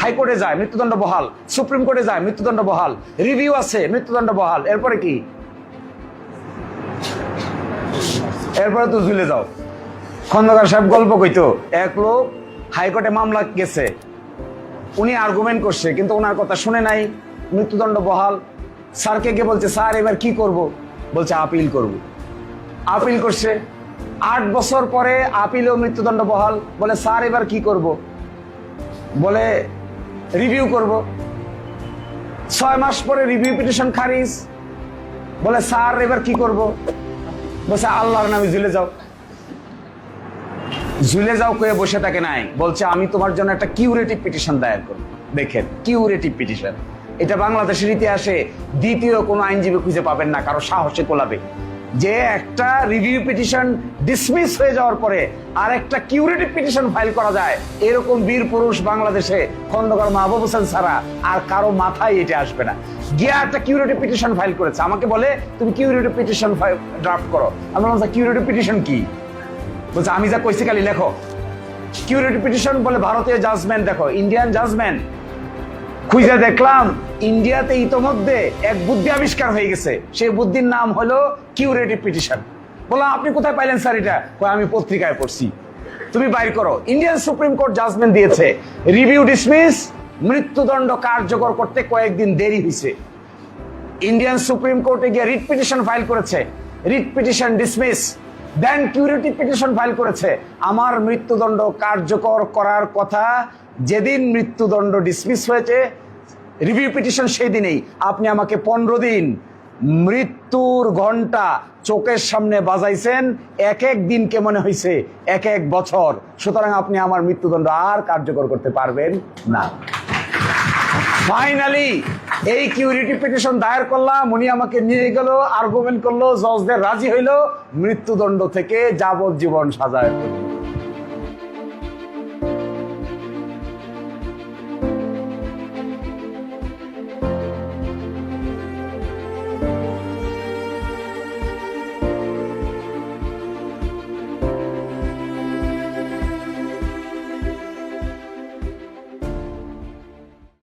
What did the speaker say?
হাইকোর্টে যায় মৃত্যুদণ্ড বহাল, সুপ্রিম কোর্টে যায় মৃত্যুদণ্ড বহাল, রিভিউ আছে মৃত্যুদণ্ড বহাল, এরপরে কি? এরপরে তো ঝুলে যাও। খন্দকার সাহেব গল্প কইতো, এক লোক হাইকোর্টে মামলা গেছে, উনি আর্গুমেন্ট করছে কিন্তু ওনার কথা শুনে নাই, মৃত্যুদণ্ড বহাল। স্যারকে গিয়ে বলছে, স্যার এবার কি করব? বলছে আপিল করব। আপিল করছে, 8 বছর পরে আপিলেও মৃত্যুদণ্ড বহাল। বলে স্যার এবার কি করব? বলে রিভিউ করব। 6 মাস পরে রিভিউ পিটিশন খারিজ। বলে স্যার এবার কি করব? বলছে আল্লাহর নামে ঝুলে যাও। ঝুলে যাও কয়ে বসে থাকে নাই, বলছে আমি তোমার জন্য একটা কিউরেটিভ পিটিশন দায়ের করব। দেখেন, কিউরেটিভ পিটিশন, এটা বাংলাদেশের ইতিহাসে দ্বিতীয় কোনো আইনজীবী খুঁজে পাবেন না কারো সাহসে কোলাবে, যে একটা রিভিউ পিটিশন ডিসমিস হয়ে যাওয়ার পরে আর একটা কিউরেটিভ পিটিশন ফাইল করা যায়। এরকম বীর পুরুষ বাংলাদেশে খন্দকার মাহবুব হোসেন ছাড়া আর কারো মাথায় এটা আসবে না। গিয়া একটা কিউরেটিভ পিটিশন ফাইল করেছে, আমাকে বলে তুমি কিউরেটিভ পিটিশন ড্রাফট করো। আমি বললাম কিউরেটিভ পিটিশন কি? বলছে আমি যা কইছি খালি লেখো। কিউরেটিভ পিটিশন বলে ভারতীয় জাজমেন্ট দেখো, ইন্ডিয়ান জাজমেন্ট। খুঁজে দেখলাম ইন্ডিয়াতে ইতোমধ্যে এক বুদ্ধি আবিষ্কার হয়ে গেছে, সেই বুদ্ধির নাম হলো কিউরেটিভ পিটিশন। বললাম আপনি কোথায় পাইলেন স্যার এটা? আমি পত্রিকায় পড়ছি। তুমি বাইর করো। ইন্ডিয়ান সুপ্রিম কোর্ট জাজমেন্ট দিয়েছে, রিভিউ ডিসমিস, মৃত্যুদণ্ড কার্যকর করতে কয়েকদিন দেরি হয়েছে। ইন্ডিয়ান সুপ্রিম কোর্টে গিয়ে রিট পিটিশন ফাইল করেছে, রিট পিটিশন ডিসমিস, দেন কিউরেটিভ পিটিশন ফাইল করেছে। আমার মৃত্যুদণ্ড কার্যকর করার কথা যেদিন মৃত্যুদণ্ড ডিসমিস হয়েছে, রিভিউ পিটিশন সেই দিনেই। আপনি আমাকে 15 দিন মৃত্যুর ঘন্টা চোখের সামনে বাজাইছেন, এক এক দিনকে মনে হয়েছে এক এক বছর। সুতরাং আপনি আমার মৃত্যুদণ্ড আর কার্যকর করতে পারবেন না। ফাইনালি এই কিউরেটিভ পিটিশন দায়ের করলাম, উনি আমাকে নিয়ে গেল, আর্গুমেন্ট করলো, জজদের রাজি হইলো, মৃত্যুদণ্ড থেকে যাবজ্জীবন সাজা।